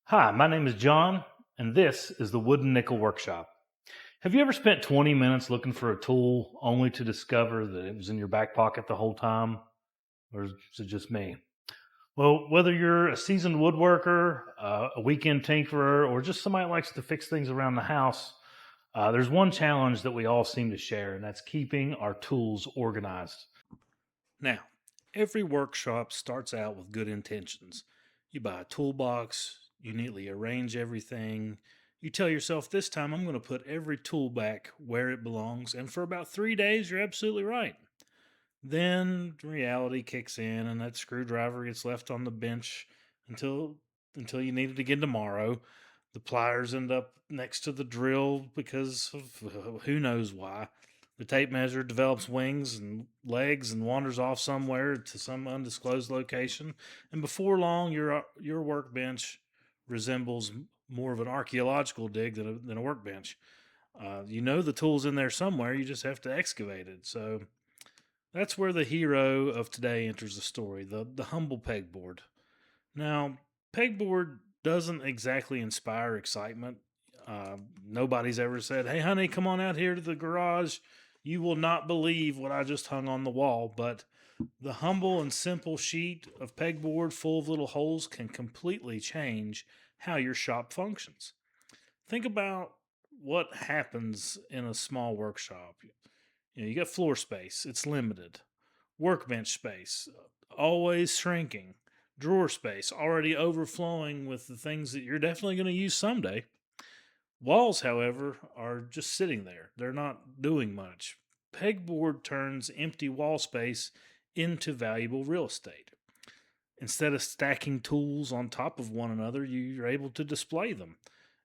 Hi, my name is John, and this is the Wooden Nickel Workshop. Have you ever spent 20 minutes looking for a tool only to discover that it was in your back pocket the whole time? Or is it just me? Well, whether you're a seasoned woodworker, a weekend tinkerer, or just somebody that likes to fix things around the house, there's one challenge that we all seem to share, and that's keeping our tools organized. Now, every workshop starts out with good intentions. You buy a toolbox, you neatly arrange everything. You tell yourself, this time I'm going to put every tool back where it belongs, and for about 3 days, you're absolutely right. Then reality kicks in, and that screwdriver gets left on the bench until until you need it again tomorrow. The pliers end up next to the drill because of who knows why. The tape measure develops wings and legs and wanders off somewhere to some undisclosed location, and before long, your workbench resembles more of an archaeological dig than a workbench. You know the tool's in there somewhere. You just have to excavate it. So that's where the hero of today enters the story, the humble pegboard. Now, pegboard doesn't exactly inspire excitement. Nobody's ever said, "Hey, honey, come on out here to the garage. You will not believe what I just hung on the wall." But the humble and simple sheet of pegboard full of little holes can completely change how your shop functions. Think about what happens in a small workshop. You got floor space, it's limited. Workbench space, always shrinking. Drawer space, already overflowing with the things that you're definitely going to use someday. Walls, however, are just sitting there. They're not doing much. Pegboard turns empty wall space into valuable real estate. Instead of stacking tools on top of one another, you're able to display them.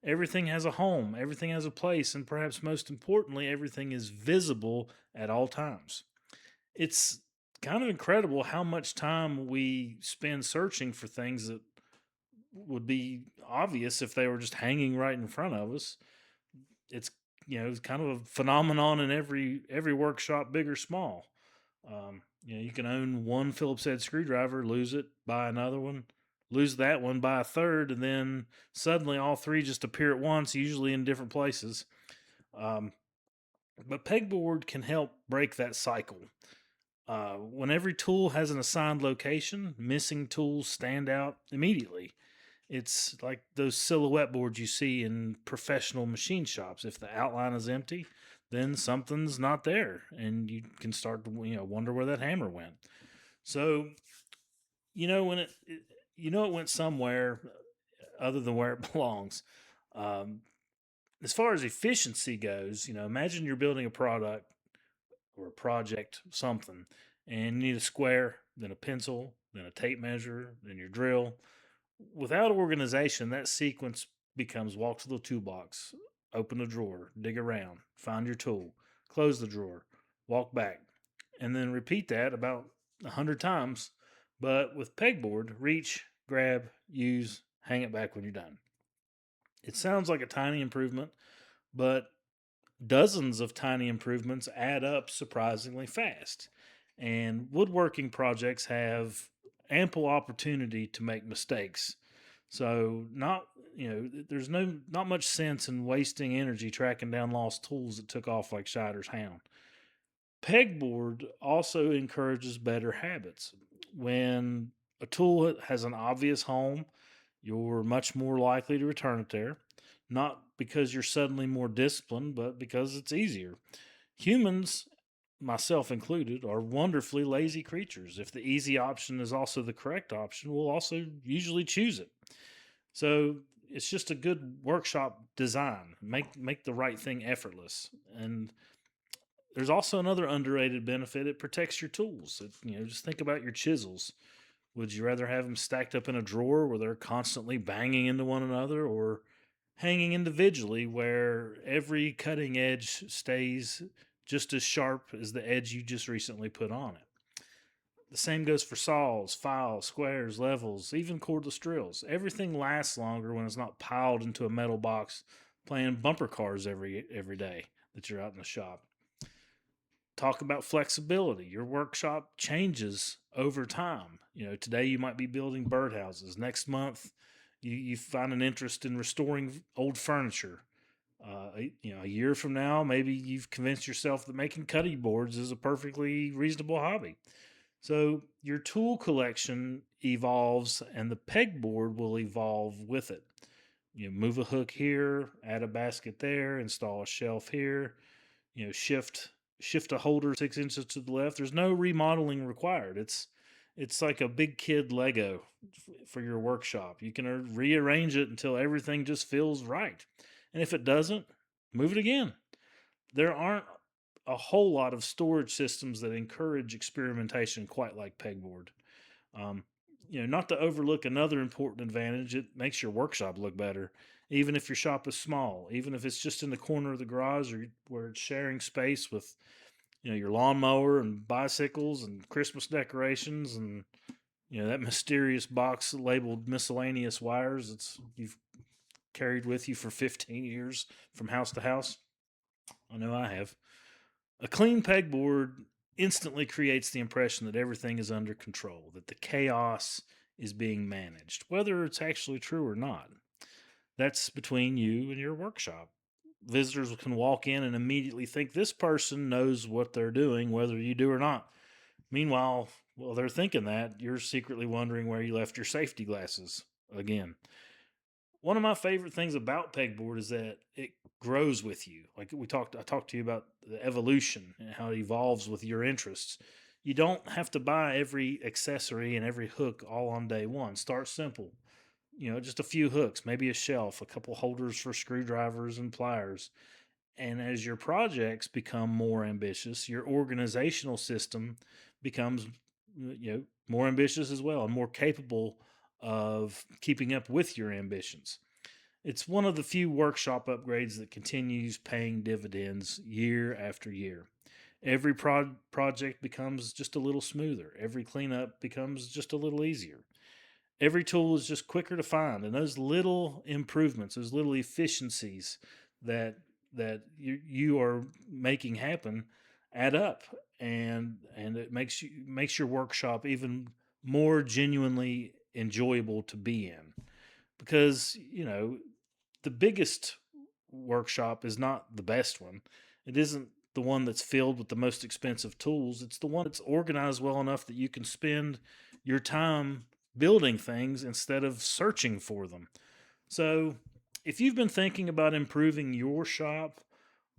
Everything has a home, everything has a place, and perhaps most importantly, everything is visible at all times. It's kind of incredible how much time we spend searching for things that would be obvious if they were just hanging right in front of us. It's it's kind of a phenomenon in every workshop, big or small. You can own one Phillips head screwdriver, lose it, buy another one, lose that one, buy a third, and then suddenly all three just appear at once, usually in different places. Um, but pegboard can help break that cycle. When every tool has an assigned location, missing tools stand out immediately. It's like those silhouette boards you see in professional machine shops. If the outline is empty, then something's not there, and you can start to wonder where that hammer went. So when it went somewhere other than where it belongs. Um, as far as efficiency goes, imagine you're building a product or a project, something, and you need a square, then a pencil, then a tape measure, then your drill. Without organization, that sequence becomes walk to the toolbox, open the drawer, dig around, find your tool, close the drawer, walk back, and then repeat that about 100 times. But with pegboard, reach, grab, use, hang it back when you're done. It sounds like a tiny improvement, but dozens of tiny improvements add up surprisingly fast. And woodworking projects have ample opportunity to make mistakes. So there's not much sense in wasting energy tracking down lost tools that took off like Scheider's hound. Pegboard also encourages better habits. When a tool has an obvious home, you're much more likely to return it there, not because you're suddenly more disciplined, but because it's easier. Humans, myself included, are wonderfully lazy creatures. If the easy option is also the correct option, we'll also usually choose it. So it's just a good workshop design. Make the right thing effortless. And there's also another underrated benefit. It protects your tools. Just think about your chisels. Would you rather have them stacked up in a drawer where they're constantly banging into one another, or hanging individually where every cutting edge stays just as sharp as the edge you just recently put on it? The same goes for saws, files, squares, levels, even cordless drills. Everything lasts longer when it's not piled into a metal box playing bumper cars every day that you're out in the shop. Talk about flexibility. Your workshop changes over time. Today you might be building birdhouses. Next month, You find an interest in restoring old furniture. A year from now, maybe you've convinced yourself that making cutting boards is a perfectly reasonable hobby. So your tool collection evolves, and the pegboard will evolve with it. You move a hook here, add a basket there, install a shelf here. Shift a holder 6 inches to the left. There's no remodeling required. It's like a big kid Lego for your workshop. You can rearrange it until everything just feels right. And if it doesn't, move it again. There aren't a whole lot of storage systems that encourage experimentation quite like Pegboard. Um, Not to overlook another important advantage, it makes your workshop look better. Even if your shop is small, even if it's just in the corner of the garage or where it's sharing space with, your lawnmower and bicycles and Christmas decorations and that mysterious box labeled miscellaneous wires you've carried with you for 15 years from house to house. I know I have. A clean pegboard instantly creates the impression that everything is under control, that the chaos is being managed, whether it's actually true or not. That's between you and your workshop. Visitors can walk in and immediately think this person knows what they're doing, whether you do or not. Meanwhile, while they're thinking that, you're secretly wondering where you left your safety glasses again. One of my favorite things about pegboard is that it grows with you. I talked to you about the evolution and how it evolves with your interests. You don't have to buy every accessory and every hook all on day one. Start simple. Just a few hooks, maybe a shelf, a couple holders for screwdrivers and pliers. And as your projects become more ambitious, your organizational system becomes more ambitious as well and more capable of keeping up with your ambitions. It's one of the few workshop upgrades that continues paying dividends year after year. Every project becomes just a little smoother. Every cleanup becomes just a little easier. Every tool is just quicker to find, and those little improvements, those little efficiencies that you are making happen add up, and it makes your workshop even more genuinely enjoyable to be in, because the biggest workshop is not the best one. It isn't the one that's filled with the most expensive tools. It's the one that's organized well enough that you can spend your time building things instead of searching for them. So, if you've been thinking about improving your shop,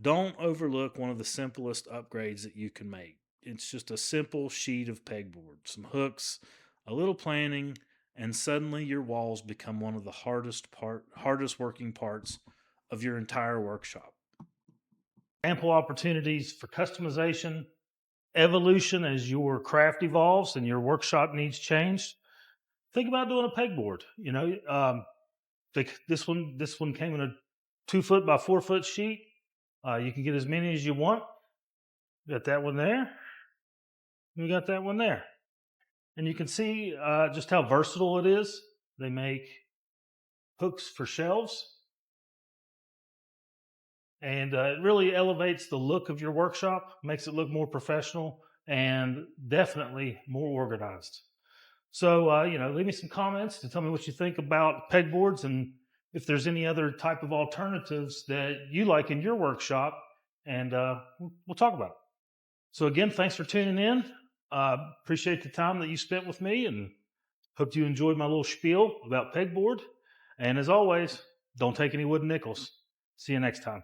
don't overlook one of the simplest upgrades that you can make. It's just a simple sheet of pegboard, some hooks, a little planning, and suddenly your walls become one of the hardest working parts of your entire workshop. Ample opportunities for customization, evolution as your craft evolves and your workshop needs changed. Think about doing a pegboard. This one came in a 2 foot by 4 foot sheet. You can get as many as you want. Got that one there. We got that one there. And you can see just how versatile it is. They make hooks for shelves. And it really elevates the look of your workshop, makes it look more professional, and definitely more organized. So, leave me some comments to tell me what you think about pegboards and if there's any other type of alternatives that you like in your workshop, and we'll talk about it. So, again, thanks for tuning in. Appreciate the time that you spent with me, and hope you enjoyed my little spiel about pegboard. And as always, don't take any wooden nickels. See you next time.